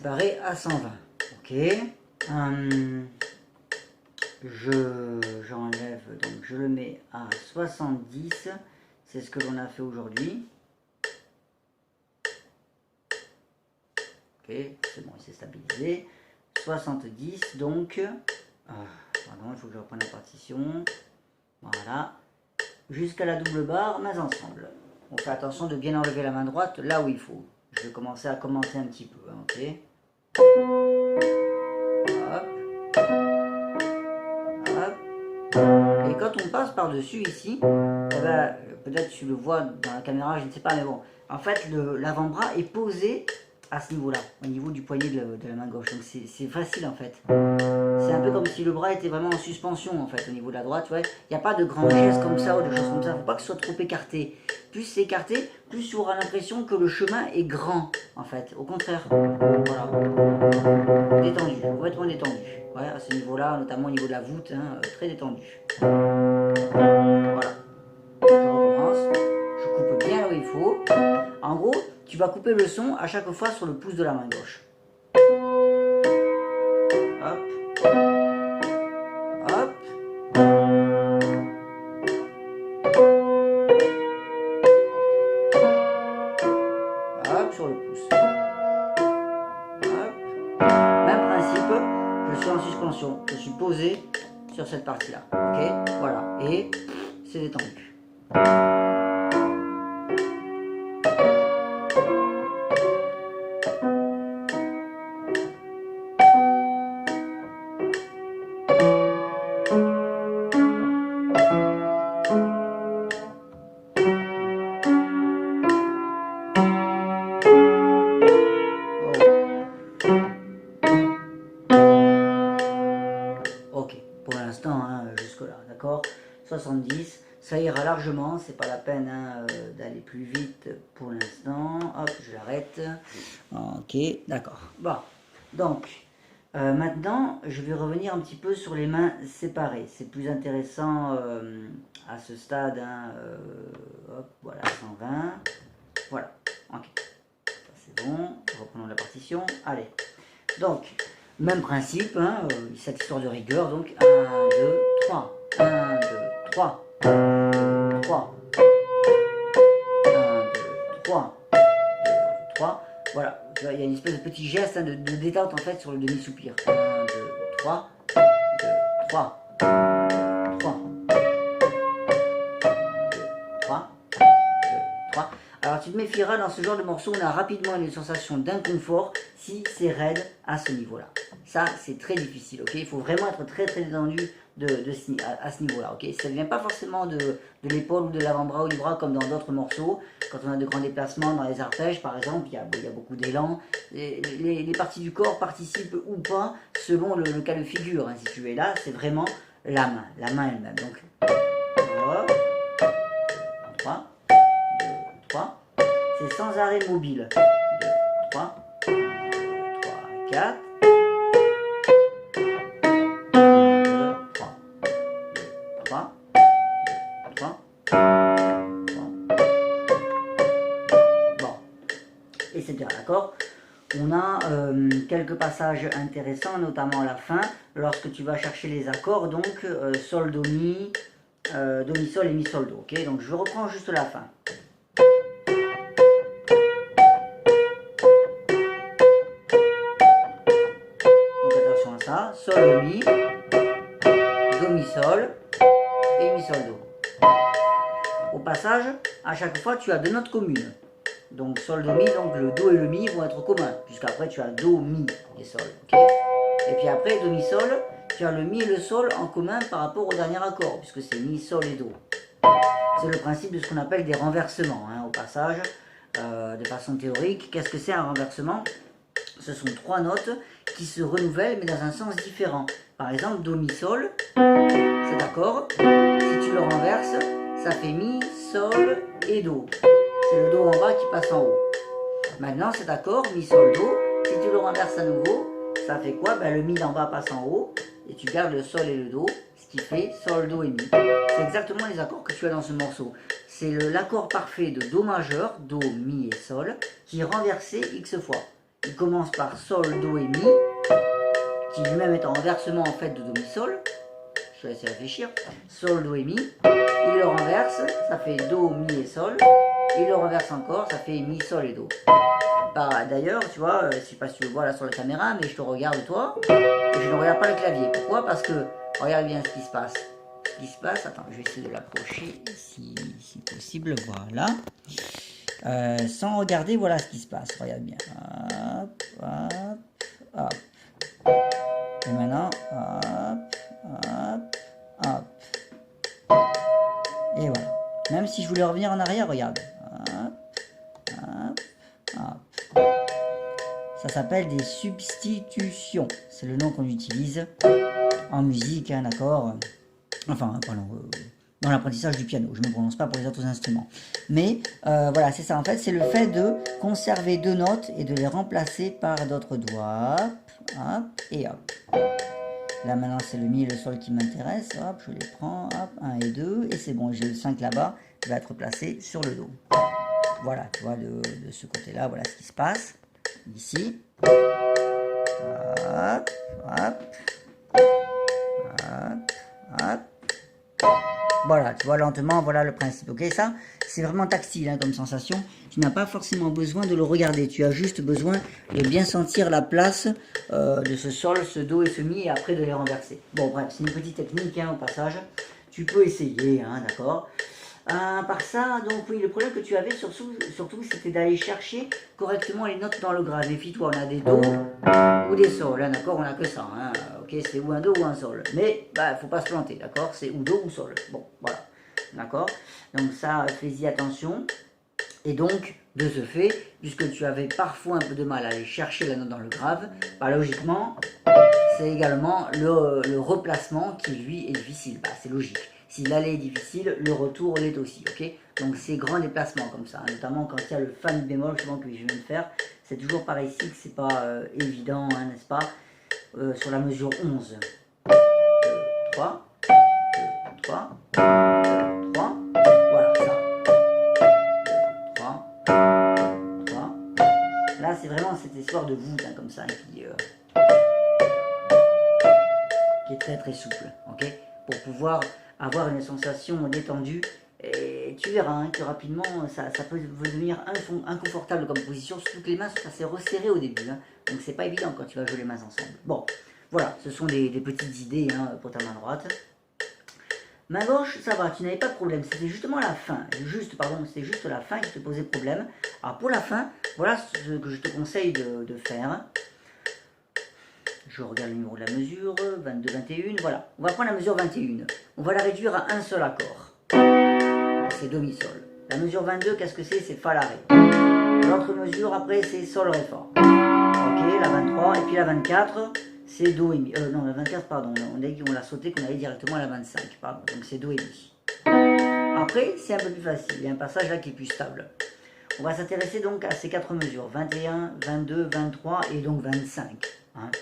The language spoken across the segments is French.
séparée à 120. Ok. J'enlève, donc je le mets à 70. C'est ce que l'on a fait aujourd'hui. Ok, c'est bon, il s'est stabilisé. 70, donc... pardon, il faut que je reprenne la partition. Voilà. Jusqu'à la double barre, mais ensemble. On fait attention de bien enlever la main droite là où il faut. Je vais commencer à commenter un petit peu, hein, ok. Hop. Hop. Et quand on passe par-dessus ici, eh ben, peut-être tu le vois dans la caméra, je ne sais pas, mais bon. En fait, l'avant-bras est posé à ce niveau-là, au niveau du poignet de la main gauche. Donc c'est facile en fait. C'est un peu comme si le bras était vraiment en suspension en fait, au niveau de la droite. Il n'y a pas de grands gestes comme ça ou de choses comme ça. Il ne faut pas que ce soit trop écarté. Plus c'est écarté, plus tu auras l'impression que le chemin est grand en fait. Au contraire, voilà. Détendu, complètement détendu. Ouais, à ce niveau-là, notamment au niveau de la voûte, hein, très détendu. Voilà. Je recommence. Je coupe bien là où il faut. En gros, tu vas couper le son à chaque fois sur le pouce de la main gauche. Hop. Hop. Hop, sur le pouce. Hop. Même principe, je suis en suspension. Je suis posé sur cette partie-là. Ok, voilà. Et c'est détendu. Ok, pour l'instant, hein, jusque-là, d'accord. 70, ça ira largement, c'est pas la peine hein, d'aller plus vite pour l'instant. Hop, je l'arrête. Ok, d'accord. Bon, donc, maintenant, je vais revenir un petit peu sur les mains séparées. C'est plus intéressant à ce stade. Hein, hop, voilà, 120. Voilà, ok. Ça c'est bon, reprenons la partition. Allez, donc... Même principe, hein, cette histoire de rigueur, donc 1, 2, 3, 1, 2, 3, 1, 2, 3, 1, 2, 3, 2, 3, voilà, il y a une espèce de petit geste hein, de détente en fait sur le demi-soupir. 1, 2, 3, 2, 3, 3, 3, 3. Alors tu te méfieras, dans ce genre de morceau, on a rapidement une sensation d'inconfort si c'est raide à ce niveau-là. Ça, c'est très difficile, ok. Il faut vraiment être très très détendu à ce niveau-là, ok. Ça ne vient pas forcément de l'épaule ou de l'avant-bras ou du bras comme dans d'autres morceaux. Quand on a de grands déplacements dans les arpèges, par exemple, il y a beaucoup d'élan. Les parties du corps participent ou pas selon le cas de figure, hein, si tu es là, c'est vraiment la main elle-même. Donc, 3, 2, 3, c'est sans arrêt mobile. 2, 3, 1, 2, 3, 4. 3, 3, 3. Bon, etc. D'accord. On a quelques passages intéressants, notamment à la fin, lorsque tu vas chercher les accords, donc sol, do, mi, do, mi, sol et mi, sol, do. Ok, donc je reprends juste la fin. Donc attention à ça, sol, do, mi, sol et mi, sol, do. Au passage, à chaque fois, tu as deux notes communes. Donc sol, do, mi, donc le do et le mi vont être communs, puisqu'après tu as do, mi et sol. Okay, et puis après, do, mi, sol, tu as le mi et le sol en commun par rapport au dernier accord, puisque c'est mi, sol et do. C'est le principe de ce qu'on appelle des renversements, hein, au passage, de façon théorique. Qu'est-ce que c'est un renversement? Ce sont trois notes qui se renouvellent, mais dans un sens différent. Par exemple, do, mi, sol, cet accord, si tu le renverses, ça fait mi, sol et do. C'est le do en bas qui passe en haut. Maintenant, cet accord, mi, sol, do, si tu le renverses à nouveau, ça fait quoi? Ben, le mi d'en bas passe en haut, et tu gardes le sol et le do, ce qui fait sol, do et mi. C'est exactement les accords que tu as dans ce morceau. C'est l'accord parfait de do majeur, do, mi et sol, qui est renversé x fois. il commence par Sol, Do et Mi, qui lui-même est en renversement en fait de Do, Mi, Sol. Je vais essayer de réfléchir. Sol, Do et Mi. Il le renverse, ça fait Do, Mi et Sol. Il le renverse encore, ça fait Mi, Sol et Do. Bah, d'ailleurs, tu vois, je sais pas si tu le vois là sur la caméra, mais je te regarde toi, et je ne regarde pas le clavier. Pourquoi? Parce que, regarde bien ce qui se passe. Ce qui se passe, attends, je vais essayer de l'approcher si possible, voilà. Sans regarder, voilà ce qui se passe, regarde bien. Hop, hop, hop. Et maintenant, hop, hop, hop. Et voilà. Même si je voulais revenir en arrière, regarde. Hop, hop, hop. Ça s'appelle des substitutions. C'est le nom qu'on utilise en musique, hein, d'accord. Enfin, pardon, dans l'apprentissage du piano. Je ne me prononce pas pour les autres instruments. Mais voilà, c'est ça. En fait, c'est le fait de conserver deux notes et de les remplacer par d'autres doigts. Hop, hop et hop. Là, maintenant, c'est le Mi et le Sol qui m'intéressent. Hop, je les prends. Hop, 1 et 2. Et c'est bon, j'ai le 5 là-bas qui va être placé sur le Do. Voilà, tu vois, de ce côté-là, voilà ce qui se passe. Ici. Hop, hop. Hop, hop. Voilà, tu vois lentement, voilà le principe. Ok, ça, c'est vraiment tactile hein, comme sensation. Tu n'as pas forcément besoin de le regarder. Tu as juste besoin de bien sentir la place de ce Sol, ce Do et ce Mi, et après de les renverser. Bon, bref, c'est une petite technique hein, au passage. Tu peux essayer, hein, d'accord. Par ça, donc oui, le problème que tu avais surtout c'était d'aller chercher correctement les notes dans le grave. Méfie-toi, on a des Do ou des Sol, hein, d'accord, on a que ça, hein, ok, c'est ou un Do ou un Sol. Mais, bah, faut pas se planter, d'accord, c'est ou Do ou Sol. Bon, voilà, d'accord. Donc ça, fais-y attention. Et donc, de ce fait, puisque tu avais parfois un peu de mal à aller chercher la note dans le grave, bah, logiquement, c'est également le replacement qui, lui, est difficile. Bah, c'est logique. Si l'aller est difficile, le retour l'est aussi, ok. Donc, ces grands déplacements comme ça, hein, notamment quand il y a le Fa mi bémol, je pense que je viens de faire, c'est toujours par ici que c'est pas évident, hein, n'est-ce pas, sur la mesure 11. 2, 3, 2, 3, 2, 3, voilà, ça. 2, 3, 3. Là, c'est vraiment cette histoire de voûte, hein, comme ça, qui est très très souple, ok, pour pouvoir avoir une sensation détendue. Et tu verras hein, que rapidement ça peut devenir inconfortable comme position, surtout que les mains sont assez resserrées au début, hein, donc c'est pas évident quand tu vas jouer les mains ensemble. Bon, voilà, ce sont des petites idées hein, pour ta main droite. Main gauche, ça va, tu n'avais pas de problème, c'était justement la fin, c'était juste la fin qui te posait problème. Alors pour la fin, voilà ce que je te conseille de faire. Je regarde le numéro de la mesure, 22, 21, voilà. On va prendre la mesure 21. On va la réduire à un seul accord. C'est Do, Mi, Sol. La mesure 22, qu'est-ce que c'est? C'est Fa, La, Ré. L'autre mesure, après, c'est Sol, Ré, Fa. Ok, la 23. Et puis la 24, c'est Do et Mi. Non, la 24, pardon. On l'a sauté, qu'on allait directement à la 25. Pardon. Donc c'est Do et Mi. Après, c'est un peu plus facile. Il y a un passage là qui est plus stable. On va s'intéresser donc à ces quatre mesures. 21, 22, 23 et donc 25. Hein.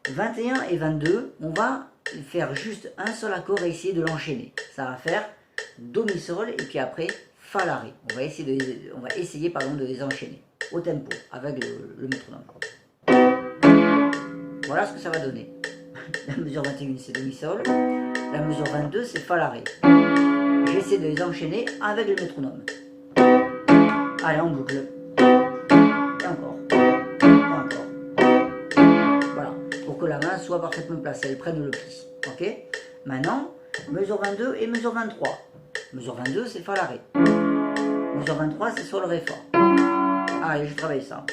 21 et 22, on va faire juste un seul accord et essayer de l'enchaîner. Ça va faire Do, Mi, Sol et puis après Fa, La, Ré. On va essayer de les enchaîner au tempo avec le métronome. Voilà ce que ça va donner. La mesure 21 c'est Do, Mi, Sol. La mesure 22 c'est Fa, La, Ré. Je vais essayer de les enchaîner avec le métronome. Allez, on boucle. Et encore. Que la main soit parfaitement placée, elle prenne le pli. Ok. Maintenant, mesure 22 et mesure 23. Mesure 22, c'est Fa, La, Ré. Mesure 23, c'est Sol, Ré, Fa. Allez, je travaille ça.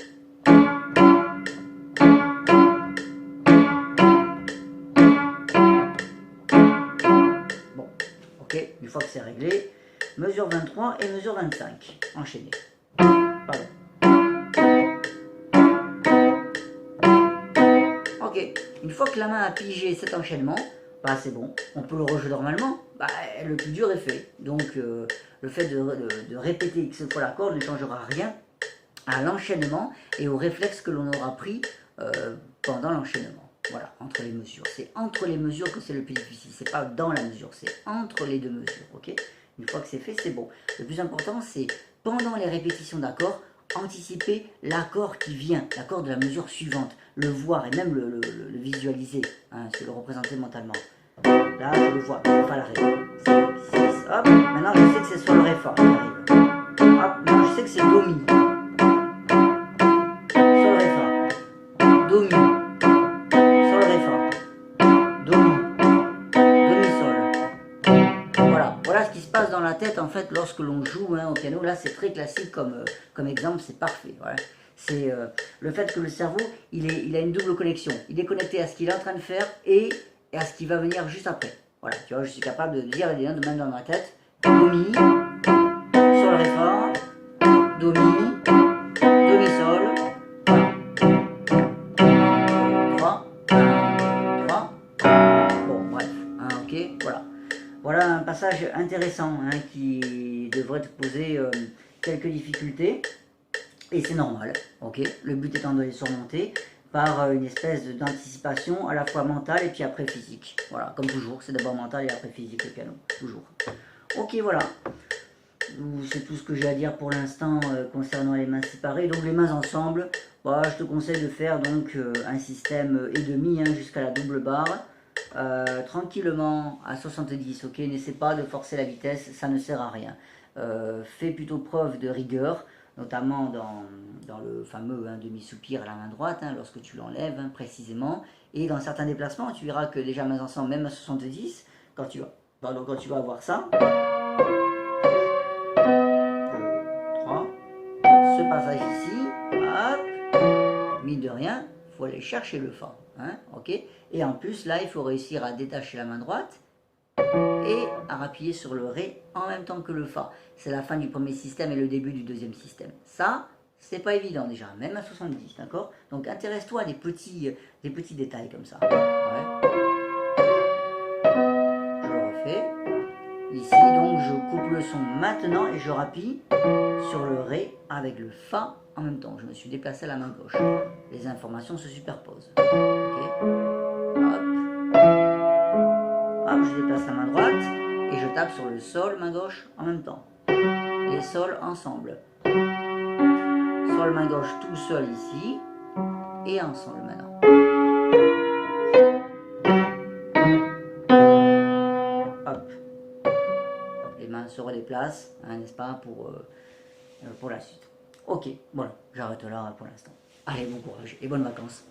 Bon, ok, une fois que c'est réglé, mesure 23 et mesure 25. Enchaînez. Pardon. Ok, une fois que la main a pigé cet enchaînement, bah c'est bon, on peut le rejouer normalement, bah, le plus dur est fait. Donc le fait de répéter X fois l'accord ne changera rien à l'enchaînement et au réflexe que l'on aura pris pendant l'enchaînement. Voilà, entre les mesures. C'est entre les mesures que c'est le plus difficile, c'est pas dans la mesure, c'est entre les deux mesures, ok. Une fois que c'est fait, c'est bon. Le plus important, c'est pendant les répétitions d'accords, anticiper l'accord qui vient, l'accord de la mesure suivante, le voir et même le visualiser, hein, se le représenter mentalement. Là, je le vois, fa la ré. 5, 6, hop. Maintenant, je sais que c'est sol ré fa qui arrive. Hop, maintenant, je sais que c'est do mi. Sol ré fa. Do mi. Sol ré fa. Do mi. Do mi sol. Voilà, voilà ce qui se passe dans la tête en fait lorsque l'on joue hein, au piano. Là, c'est très classique comme exemple, c'est parfait. Voilà. C'est le fait que le cerveau, il a une double connexion. Il est connecté à ce qu'il est en train de faire et à ce qui va venir juste après. Voilà, tu vois, je suis capable de dire les notes même dans ma tête. Do, mi, sol, ré, fa, do, mi, sol. Voilà. 3, 3. Bon, bref, hein, ok, voilà. Voilà un passage intéressant hein, qui devrait te poser quelques difficultés. Et c'est normal, ok. Le but étant de les surmonter par une espèce d'anticipation à la fois mentale et puis après physique. Voilà, comme toujours, c'est d'abord mental et après physique le piano, toujours. Ok, voilà. C'est tout ce que j'ai à dire pour l'instant concernant les mains séparées. Donc les mains ensemble, bah, je te conseille de faire donc un système et demi hein, jusqu'à la double barre. Tranquillement à 70, ok. N'essaie pas de forcer la vitesse, ça ne sert à rien. Fais plutôt preuve de rigueur, notamment dans le fameux hein, demi-soupir à la main droite, hein, lorsque tu l'enlèves hein, précisément. Et dans certains déplacements, tu verras que déjà mains ensemble, même à 70, quand tu vas avoir ça. 2, 3, ce passage ici, hop, mine de rien, il faut aller chercher le fa, hein, ok. Et en plus, là, il faut réussir à détacher la main droite et à appuyer sur le ré en même temps que le fa. C'est la fin du premier système et le début du deuxième système. Ça, c'est pas évident déjà, même à 70, d'accord. Donc intéresse-toi à des petits détails comme ça. Ouais. Je le refais. Ici, donc, je coupe le son maintenant et je rappuie sur le ré avec le fa en même temps. Je me suis déplacé à la main gauche. Les informations se superposent. Ok. Hop. Hop, je déplace la main droite et je tape sur le sol, main gauche, en même temps. Les sols ensemble. Sol, main gauche, tout seul ici. Et ensemble maintenant. Hop. Les mains se redéplacent, hein, n'est-ce pas, pour la suite. Ok, voilà, j'arrête là pour l'instant. Allez, bon courage et bonnes vacances.